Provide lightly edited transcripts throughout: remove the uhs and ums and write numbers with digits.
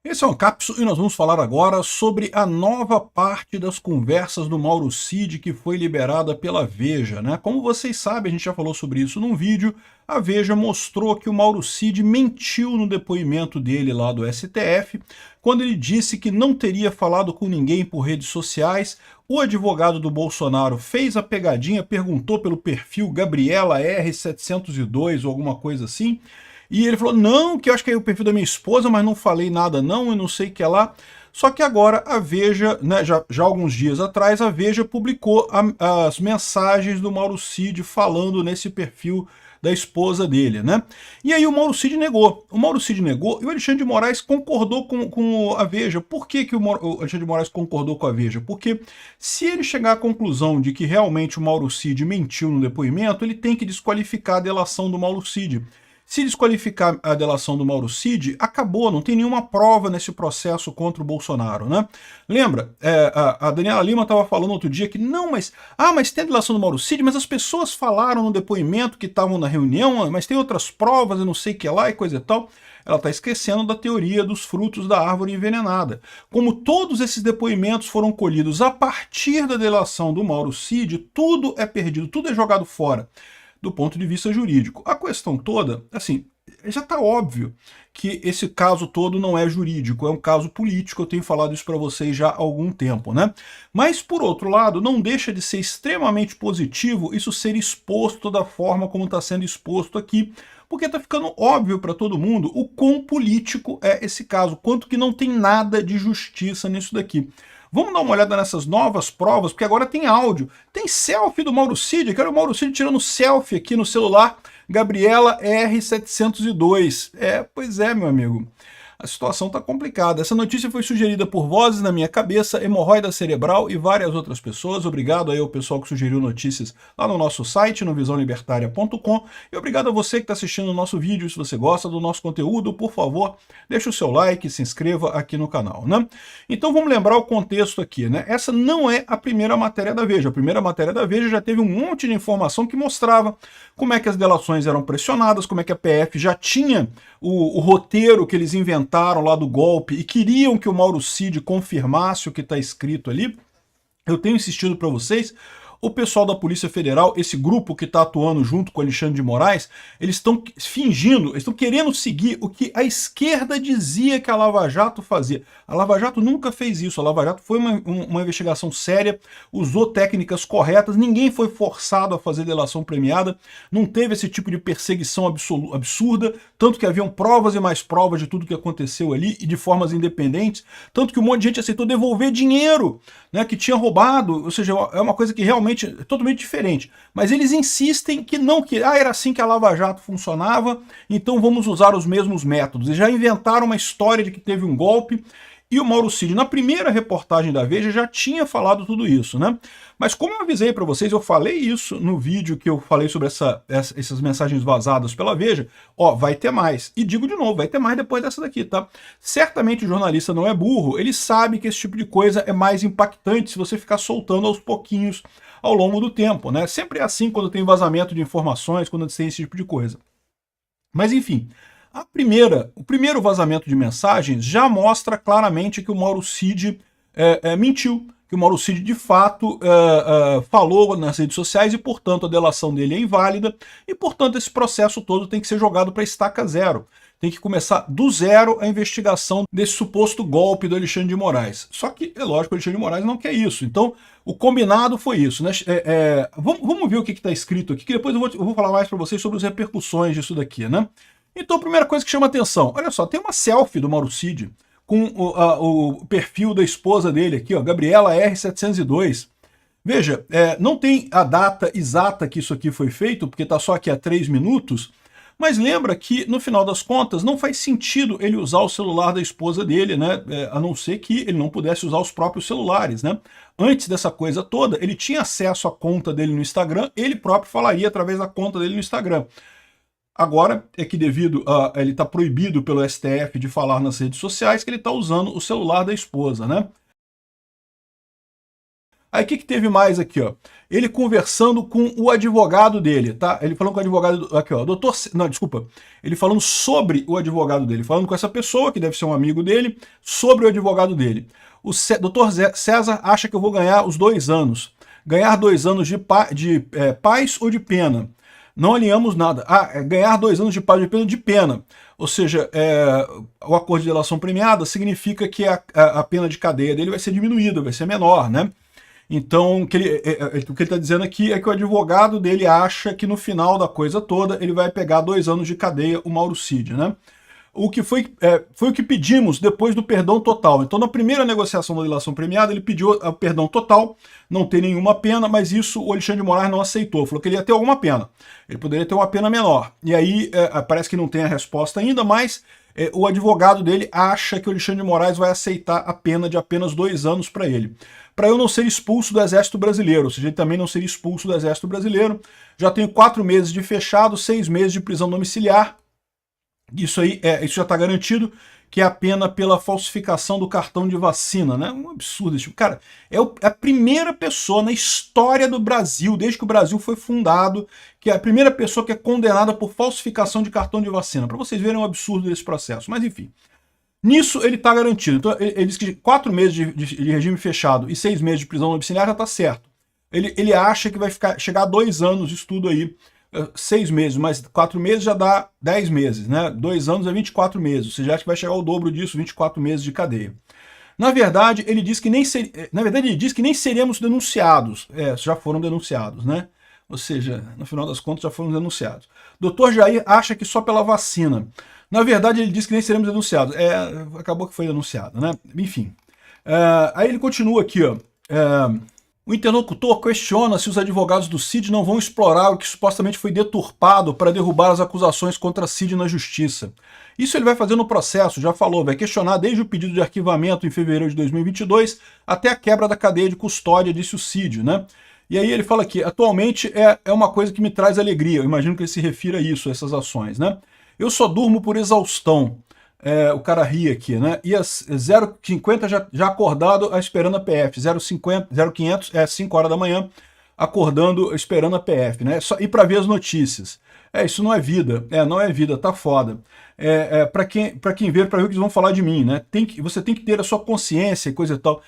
Esse é o Capso e nós vamos falar agora sobre a nova parte das conversas do Mauro Cid que foi liberada pela Veja, né? Como vocês sabem, a gente já falou sobre isso num vídeo, a Veja mostrou que o Mauro Cid mentiu no depoimento dele lá do STF, quando ele disse que não teria falado com ninguém por redes sociais. O advogado do Bolsonaro fez a pegadinha, perguntou pelo perfil Gabriela R702 ou alguma coisa assim, e ele falou, não, que eu acho que é o perfil da minha esposa, mas não falei nada não, e não sei o que lá. Só que agora a Veja, né, já alguns dias atrás, a Veja publicou as mensagens do Mauro Cid falando nesse perfil da esposa dele, né? E aí o Mauro Cid negou. O Mauro Cid negou e o Alexandre de Moraes concordou com a Veja. Por que, que o Alexandre de Moraes concordou com a Veja? Porque se ele chegar à conclusão de que realmente o Mauro Cid mentiu no depoimento, ele tem que desqualificar a delação do Mauro Cid. Se desqualificar a delação do Mauro Cid, acabou, não tem nenhuma prova nesse processo contra o Bolsonaro, né? Lembra, a Daniela Lima estava falando outro dia que não, mas tem a delação do Mauro Cid, mas as pessoas falaram no depoimento que estavam na reunião, mas tem outras provas e não sei o que lá e coisa e tal. Ela está esquecendo da teoria dos frutos da árvore envenenada. Como todos esses depoimentos foram colhidos a partir da delação do Mauro Cid, tudo é perdido, tudo é jogado fora do ponto de vista jurídico. A questão toda, assim, já está óbvio que esse caso todo não é jurídico, é um caso político, eu tenho falado isso para vocês já há algum tempo, né? Mas, por outro lado, não deixa de ser extremamente positivo isso ser exposto da forma como está sendo exposto aqui, porque está ficando óbvio para todo mundo o quão político é esse caso, quanto que não tem nada de justiça nisso daqui. Vamos dar uma olhada nessas novas provas, porque agora tem áudio. Tem selfie do Mauro Cid, quero o Mauro Cid tirando selfie aqui no celular, Gabriela R702. Pois é, meu amigo. A situação está complicada. Essa notícia foi sugerida por Vozes na Minha Cabeça, Hemorroida Cerebral e várias outras pessoas. Obrigado aí ao pessoal que sugeriu notícias lá no nosso site, no visãolibertaria.com. E obrigado a você que está assistindo o nosso vídeo. Se você gosta do nosso conteúdo, por favor, deixe o seu like, se inscreva aqui no canal, né? Então vamos lembrar o contexto aqui, né? Essa não é a primeira matéria da Veja. A primeira matéria da Veja já teve um monte de informação que mostrava como é que as delações eram pressionadas, como é que a PF já tinha o roteiro que eles inventaram lá do golpe e queriam que o Mauro Cid confirmasse o que está escrito ali. Eu tenho insistido para vocês, o pessoal da Polícia Federal, esse grupo que está atuando junto com o Alexandre de Moraes, eles estão fingindo, eles estão querendo seguir o que a esquerda dizia que a Lava Jato fazia. A Lava Jato nunca fez isso, a Lava Jato foi uma investigação séria, usou técnicas corretas, ninguém foi forçado a fazer delação premiada, não teve esse tipo de perseguição absurda, tanto que haviam provas e mais provas de tudo que aconteceu ali e de formas independentes, tanto que um monte de gente aceitou devolver dinheiro, né, que tinha roubado, ou seja, é uma coisa que realmente é totalmente diferente. Mas eles insistem que não, que era assim que a Lava Jato funcionava, então vamos usar os mesmos métodos. Eles já inventaram uma história de que teve um golpe, e o Mauro Cid, na primeira reportagem da Veja, já tinha falado tudo isso, né? Mas como eu avisei para vocês, eu falei isso no vídeo que eu falei sobre essas mensagens vazadas pela Veja, ó, vai ter mais. E digo de novo, vai ter mais depois dessa daqui, tá? Certamente o jornalista não é burro, ele sabe que esse tipo de coisa é mais impactante se você ficar soltando aos pouquinhos ao longo do tempo, né? Sempre é assim quando tem vazamento de informações, quando tem esse tipo de coisa. Mas enfim, o primeiro vazamento de mensagens já mostra claramente que o Mauro Cid mentiu, que o Mauro Cid de fato falou nas redes sociais e, portanto, a delação dele é inválida e, portanto, esse processo todo tem que ser jogado para estaca zero. Tem que começar do zero a investigação desse suposto golpe do Alexandre de Moraes. Só que, é lógico, o Alexandre de Moraes não quer isso. Então, o combinado foi isso, né? Vamos ver o que está escrito aqui, que depois eu vou falar mais para vocês sobre as repercussões disso daqui, né? Então, a primeira coisa que chama atenção, olha só, tem uma selfie do Mauro Cid com o perfil da esposa dele aqui, ó, Gabriela R702. Veja, não tem a data exata que isso aqui foi feito, porque está só aqui há 3 minutos, mas lembra que, no final das contas, não faz sentido ele usar o celular da esposa dele, né? A não ser que ele não pudesse usar os próprios celulares, né? Antes dessa coisa toda, ele tinha acesso à conta dele no Instagram, ele próprio falaria através da conta dele no Instagram. Agora é que devido a ele está proibido pelo STF de falar nas redes sociais que ele está usando o celular da esposa, né? Aí o que teve mais aqui, ó? Ele conversando com o advogado dele, tá? Ele falando com o advogado, aqui, ó, doutor, não, desculpa. Ele falando sobre o advogado dele, falando com essa pessoa, que deve ser um amigo dele, sobre o advogado dele. O doutor César acha que eu vou ganhar os 2 anos. Ganhar 2 anos de paz ou de pena? Não alinhamos nada. Ganhar 2 anos de paz ou de pena. Ou seja, o acordo de delação premiada significa que a pena de cadeia dele vai ser diminuída, vai ser menor, né? Então, o que ele está dizendo aqui é que o advogado dele acha que no final da coisa toda ele vai pegar 2 anos de cadeia, o Mauro Cid, né? O que foi o que pedimos depois do perdão total. Então, na primeira negociação da delação premiada, ele pediu o perdão total, não tem nenhuma pena, mas isso o Alexandre de Moraes não aceitou, falou que ele ia ter alguma pena. Ele poderia ter uma pena menor. E aí, parece que não tem a resposta ainda, mas o advogado dele acha que o Alexandre de Moraes vai aceitar a pena de apenas 2 anos para ele. Para eu não ser expulso do Exército Brasileiro, ou seja, ele também não seria expulso do Exército Brasileiro. Já tenho 4 meses de fechado, 6 meses de prisão domiciliar. Isso aí, isso já está garantido, que é a pena pela falsificação do cartão de vacina, né? Um absurdo. Cara, é a primeira pessoa na história do Brasil, desde que o Brasil foi fundado, que é a primeira pessoa que é condenada por falsificação de cartão de vacina. Para vocês verem o absurdo desse processo. Mas enfim, nisso ele está garantido. Então ele diz que 4 meses de regime fechado e 6 meses de prisão domiciliar já está certo. Ele acha que vai chegar a 2 anos de estudo aí, 6 meses, mais 4 meses já dá 10 meses, né? 2 anos é 24 meses, você já acha que vai chegar ao dobro disso, 24 meses de cadeia. Na verdade, ele diz que nem seríamos denunciados. Já foram denunciados, né? Ou seja, no final das contas já foram denunciados. Dr. Jair acha que só pela vacina. Na verdade, ele diz que nem seremos denunciados. Acabou que foi denunciado, né? Enfim. Aí ele continua aqui, ó. O interlocutor questiona se os advogados do Cid não vão explorar o que supostamente foi deturpado para derrubar as acusações contra Cid na justiça. Isso ele vai fazer no processo, já falou, vai questionar desde o pedido de arquivamento em fevereiro de 2022 até a quebra da cadeia de custódia, disse o Cid, né? E aí ele fala que atualmente é uma coisa que me traz alegria, eu imagino que ele se refira a isso, a essas ações, né? Eu só durmo por exaustão. O cara ri aqui, né? E às 0h50 já acordado, esperando a PF. 0h500, 5 horas da manhã, acordando, esperando a PF, né? Só ir para ver as notícias. Isso não é vida. Não é vida, tá foda. Para quem ver, para ver o que eles vão falar de mim, né? Você tem que ter a sua consciência e coisa e tal.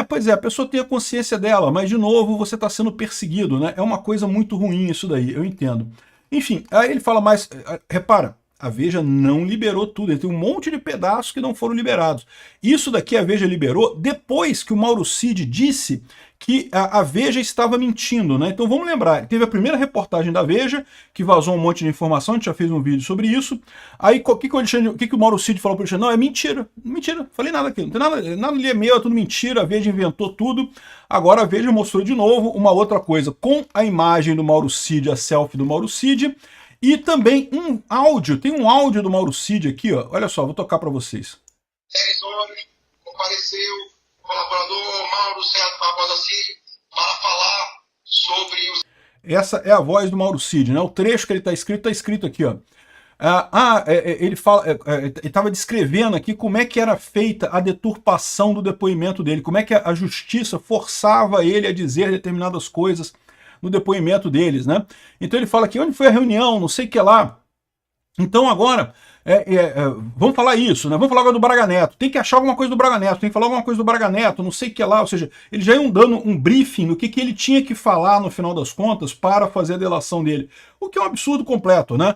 Pois é, a pessoa tem a consciência dela, mas de novo você está sendo perseguido, né? É uma coisa muito ruim isso daí, eu entendo. Enfim, aí ele fala mais, repara, a Veja não liberou tudo, ele tem um monte de pedaços que não foram liberados. Isso daqui a Veja liberou depois que o Mauro Cid disse que a Veja estava mentindo, né? Então vamos lembrar, teve a primeira reportagem da Veja, que vazou um monte de informação, a gente já fez um vídeo sobre isso. Aí o que o Mauro Cid falou para o Alexandre? Não, é mentira, mentira, falei nada aqui, não tem nada ali é meu, é tudo mentira, a Veja inventou tudo. Agora a Veja mostrou de novo uma outra coisa, com a imagem do Mauro Cid, a selfie do Mauro Cid, e também um áudio, tem um áudio do Mauro Cid aqui, ó. Olha só, vou tocar para vocês. 10 horas, compareceu o colaborador Mauro César Barbosa Cid para falar sobre os... Essa é a voz do Mauro Cid, né? O trecho que ele está escrito aqui, ó. Ele estava descrevendo aqui como é que era feita a deturpação do depoimento dele, como é que a justiça forçava ele a dizer determinadas coisas no depoimento deles, né? Então ele fala aqui, onde foi a reunião, não sei o que lá. Então agora, vamos falar isso, né? Vamos falar agora do Braga Neto. Tem que achar alguma coisa do Braga Neto, tem que falar alguma coisa do Braga Neto, não sei o que lá. Ou seja, eles já iam dando um briefing do que ele tinha que falar no final das contas para fazer a delação dele. O que é um absurdo completo, né?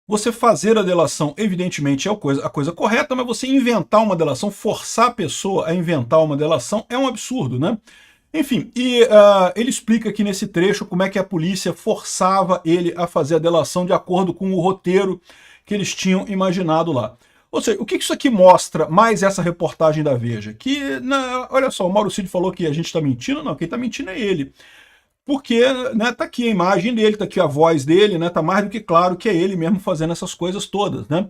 Você fazer a delação, evidentemente, é a coisa correta, mas você inventar uma delação, forçar a pessoa a inventar uma delação, é um absurdo, né? Enfim, ele explica aqui nesse trecho como é que a polícia forçava ele a fazer a delação de acordo com o roteiro que eles tinham imaginado lá. Ou seja, o que isso aqui mostra, mais essa reportagem da Veja? Que, olha só, o Mauro Cid falou que a gente está mentindo, não, quem está mentindo é ele. Porque, né, tá aqui a imagem dele, tá aqui a voz dele, né, tá mais do que claro que é ele mesmo fazendo essas coisas todas, né?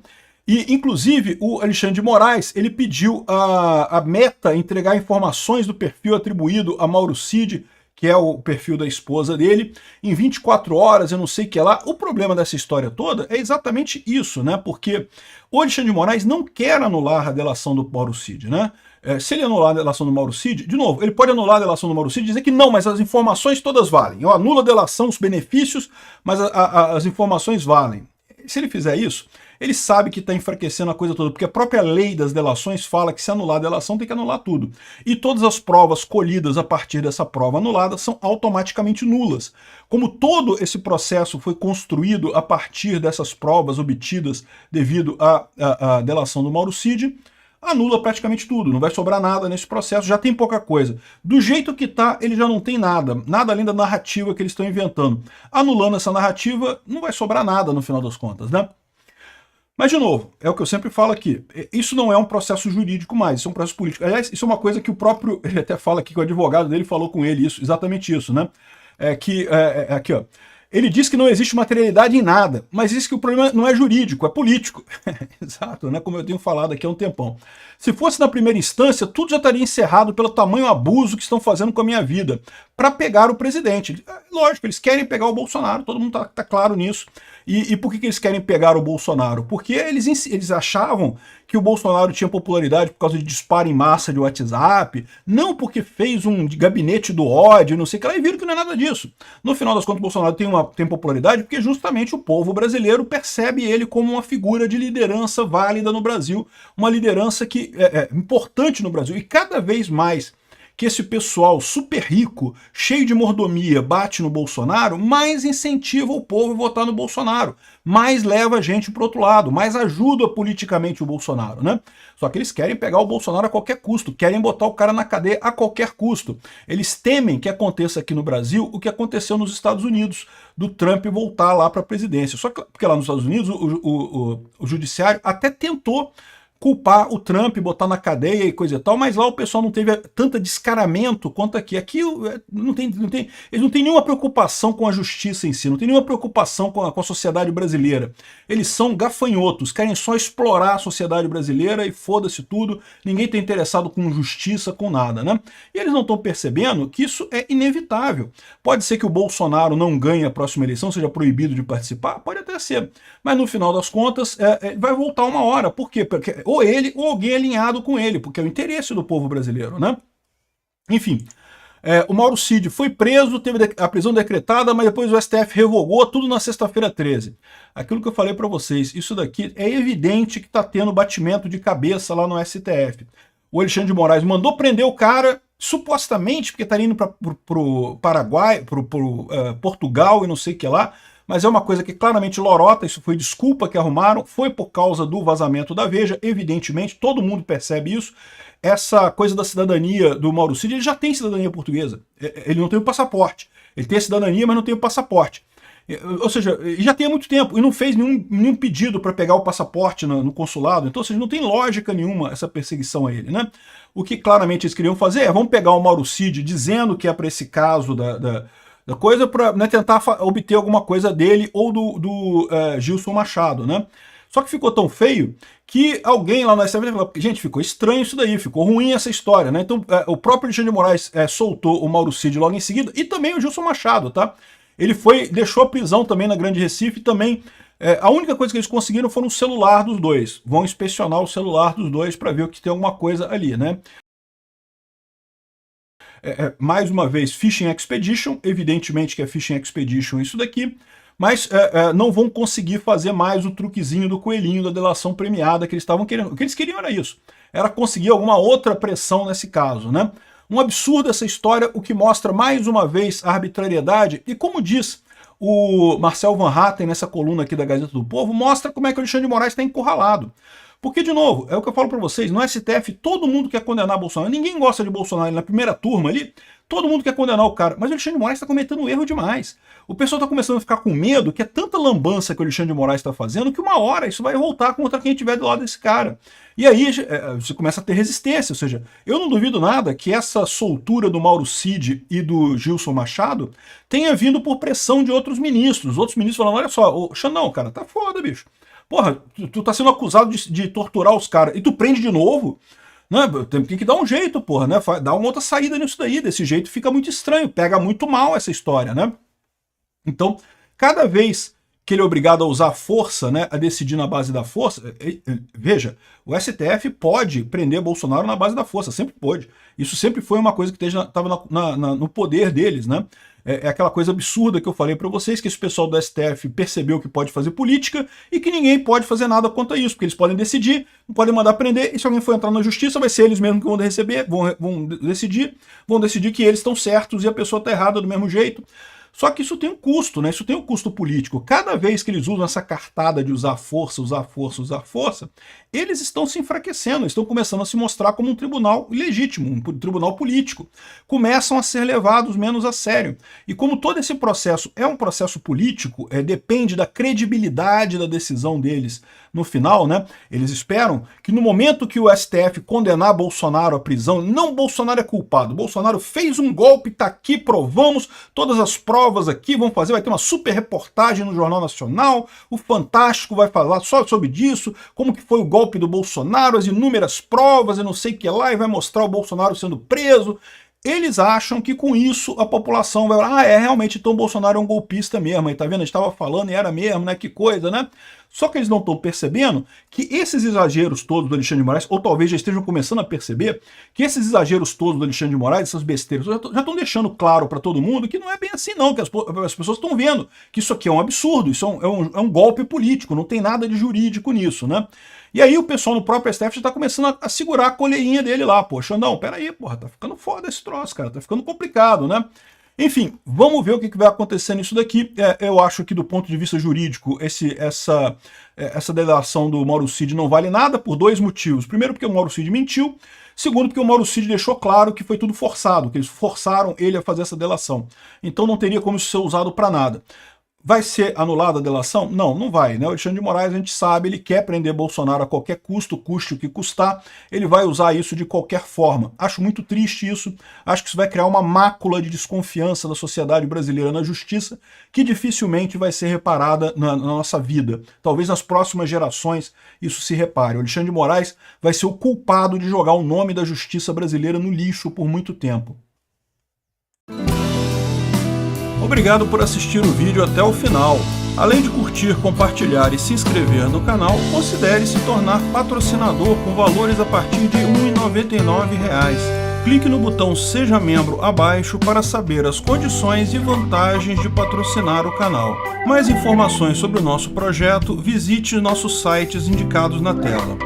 E, inclusive, o Alexandre de Moraes, ele pediu a Meta entregar informações do perfil atribuído a Mauro Cid, que é o perfil da esposa dele, em 24 horas, eu não sei o que lá. O problema dessa história toda é exatamente isso, né? Porque o Alexandre de Moraes não quer anular a delação do Mauro Cid, né? Se ele anular a delação do Mauro Cid, de novo, ele pode anular a delação do Mauro Cid e dizer que não, mas as informações todas valem. Eu anulo a delação, os benefícios, mas as informações valem. Se ele fizer isso, ele sabe que está enfraquecendo a coisa toda, porque a própria lei das delações fala que se anular a delação tem que anular tudo. E todas as provas colhidas a partir dessa prova anulada são automaticamente nulas. Como todo esse processo foi construído a partir dessas provas obtidas devido à delação do Mauro Cid, anula praticamente tudo, não vai sobrar nada nesse processo, já tem pouca coisa. Do jeito que tá, ele já não tem nada, nada além da narrativa que eles estão inventando. Anulando essa narrativa, não vai sobrar nada no final das contas, né? Mas, de novo, é o que eu sempre falo aqui, isso não é um processo jurídico mais, isso é um processo político. Aliás, isso é uma coisa que o próprio, ele até fala aqui que o advogado dele falou com ele, isso, exatamente isso, né? Aqui, ó. Ele diz que não existe materialidade em nada, mas diz que o problema não é jurídico, é político. Exato, né? Como eu tenho falado aqui há um tempão. Se fosse na primeira instância, tudo já estaria encerrado pelo tamanho abuso que estão fazendo com a minha vida, para pegar o presidente. Lógico, eles querem pegar o Bolsonaro, todo mundo tá claro nisso. E por que eles querem pegar o Bolsonaro? Porque eles achavam que o Bolsonaro tinha popularidade por causa de disparo em massa de WhatsApp, não porque fez um gabinete do ódio, não sei o que lá, e viram que não é nada disso. No final das contas, o Bolsonaro tem popularidade porque justamente o povo brasileiro percebe ele como uma figura de liderança válida no Brasil, uma liderança que é importante no Brasil, e cada vez mais que esse pessoal super rico, cheio de mordomia, bate no Bolsonaro, mais incentiva o povo a votar no Bolsonaro, mais leva a gente para o outro lado, mais ajuda politicamente o Bolsonaro, né? Só que eles querem pegar o Bolsonaro a qualquer custo, querem botar o cara na cadeia a qualquer custo. Eles temem que aconteça aqui no Brasil o que aconteceu nos Estados Unidos, do Trump voltar lá para a presidência. Só que porque lá nos Estados Unidos o judiciário até tentou culpar o Trump, botar na cadeia e coisa e tal, mas lá o pessoal não teve tanto descaramento quanto aqui. Aqui eles não têm nenhuma preocupação com a justiça em si, não tem nenhuma preocupação com a sociedade brasileira. Eles são gafanhotos, querem só explorar a sociedade brasileira e foda-se tudo, ninguém está interessado com justiça, com nada, né? E eles não estão percebendo que isso é inevitável. Pode ser que o Bolsonaro não ganhe a próxima eleição, seja proibido de participar, pode até ser, mas no final das contas vai voltar uma hora. Por quê? Porque ou ele ou alguém alinhado com ele, porque é o interesse do povo brasileiro, né? Enfim, o Mauro Cid foi preso, teve a prisão decretada, mas depois o STF revogou tudo na sexta-feira 13. Aquilo que eu falei para vocês, isso daqui é evidente que está tendo batimento de cabeça lá no STF. O Alexandre de Moraes mandou prender o cara, supostamente porque estaria indo para o Paraguai, para Portugal e não sei o que lá, mas é uma coisa que claramente lorota, isso foi desculpa que arrumaram, foi por causa do vazamento da Veja, evidentemente, todo mundo percebe isso. Essa coisa da cidadania do Mauro Cid, ele já tem cidadania portuguesa, ele não tem o passaporte, ele tem a cidadania, mas não tem o passaporte. Ou seja, já tem há muito tempo, e não fez nenhum pedido para pegar o passaporte no consulado, então ou seja, não tem lógica nenhuma essa perseguição a ele, né? O que claramente eles queriam fazer é, vamos pegar o Mauro Cid dizendo que é para esse caso da coisa para tentar obter alguma coisa dele ou do Gilson Machado, né? Só que ficou tão feio que alguém lá no STF falou, gente, ficou estranho isso daí, ficou ruim essa história, né? Então o próprio Alexandre de Moraes soltou o Mauro Cid logo em seguida e também o Gilson Machado, tá? Ele deixou a prisão também na Grande Recife e também a única coisa que eles conseguiram foi o celular dos dois. Vão inspecionar o celular dos dois para ver que tem alguma coisa ali, né? Mais uma vez, Fishing Expedition, evidentemente que é Fishing Expedition isso daqui, mas não vão conseguir fazer mais o truquezinho do coelhinho da delação premiada que eles estavam querendo. O que eles queriam era isso, era conseguir alguma outra pressão nesse caso, né? Um absurdo essa história, o que mostra mais uma vez a arbitrariedade, e como diz o Marcel Van Hatten nessa coluna aqui da Gazeta do Povo, mostra como é que o Alexandre de Moraes está encurralado. Porque, de novo, é o que eu falo para vocês, no STF todo mundo quer condenar Bolsonaro, ninguém gosta de Bolsonaro, na primeira turma ali, todo mundo quer condenar o cara, mas o Alexandre de Moraes está cometendo um erro demais. O pessoal está começando a ficar com medo, que é tanta lambança que o Alexandre de Moraes está fazendo, que uma hora isso vai voltar contra quem estiver do lado desse cara. E aí você começa a ter resistência, ou seja, eu não duvido nada que essa soltura do Mauro Cid e do Gilson Machado tenha vindo por pressão de outros ministros. Outros ministros falando, olha só, ô, Xandão, cara, tá foda, bicho. Porra, tu tá sendo acusado de torturar os caras e tu prende de novo? Não, tem que dar um jeito, porra, né? Dá uma outra saída nisso daí. Desse jeito fica muito estranho, pega muito mal essa história, né? Então, cada vez que ele é obrigado a usar a força, né, a decidir na base da força, veja, o STF pode prender Bolsonaro na base da força, sempre pôde. Isso sempre foi uma coisa que estava no poder deles, né? É aquela coisa absurda que eu falei para vocês, que esse pessoal do STF percebeu que pode fazer política e que ninguém pode fazer nada contra isso, porque eles podem decidir, não podem mandar prender, e se alguém for entrar na justiça, vai ser eles mesmos que vão receber, vão decidir que eles estão certos e a pessoa está errada do mesmo jeito. Só que isso tem um custo, né? Isso tem um custo político. Cada vez que eles usam essa cartada de usar força, usar força, usar força, eles estão se enfraquecendo, estão começando a se mostrar como um tribunal ilegítimo, um tribunal político. Começam a ser levados menos a sério. E como todo esse processo é um processo político, depende da credibilidade da decisão deles no final, né? Eles esperam que no momento que o STF condenar Bolsonaro à prisão, não Bolsonaro é culpado, Bolsonaro fez um golpe, tá aqui, provamos, todas as provas aqui, vão fazer, vai ter uma super reportagem no Jornal Nacional, o Fantástico vai falar só sobre disso, como que foi o golpe do Bolsonaro, as inúmeras provas e não sei o que lá, e vai mostrar o Bolsonaro sendo preso. Eles acham que com isso a população vai falar, realmente, então o Bolsonaro é um golpista mesmo, aí tá vendo, a gente estava falando e era mesmo, né, que coisa, né? Só que eles não estão percebendo que esses exageros todos do Alexandre de Moraes, ou talvez já estejam começando a perceber, que esses exageros todos do Alexandre de Moraes, essas besteiras, já estão deixando claro para todo mundo que não é bem assim não, que as pessoas estão vendo que isso aqui é um absurdo, isso é um golpe político, não tem nada de jurídico nisso, né? E aí o pessoal no próprio STF já está começando a segurar a coleirinha dele lá, pô, Xandão, peraí, porra, tá ficando foda esse troço, cara, tá ficando complicado, né? Enfim, vamos ver o que vai acontecer nisso daqui. Eu acho que do ponto de vista jurídico, essa delação do Mauro Cid não vale nada por dois motivos. Primeiro, porque o Mauro Cid mentiu. Segundo, porque o Mauro Cid deixou claro que foi tudo forçado, que eles forçaram ele a fazer essa delação. Então não teria como isso ser usado para nada. Vai ser anulada a delação? Não, não vai, né? O Alexandre de Moraes, a gente sabe, ele quer prender Bolsonaro a qualquer custo, custe o que custar, ele vai usar isso de qualquer forma. Acho muito triste isso, acho que isso vai criar uma mácula de desconfiança da sociedade brasileira na justiça, que dificilmente vai ser reparada na nossa vida. Talvez nas próximas gerações isso se repare. O Alexandre de Moraes vai ser o culpado de jogar o nome da justiça brasileira no lixo por muito tempo. Obrigado por assistir o vídeo até o final. Além de curtir, compartilhar e se inscrever no canal, considere se tornar patrocinador com valores a partir de R$ 1,99. Clique no botão Seja Membro abaixo para saber as condições e vantagens de patrocinar o canal. Mais informações sobre o nosso projeto, visite nossos sites indicados na tela.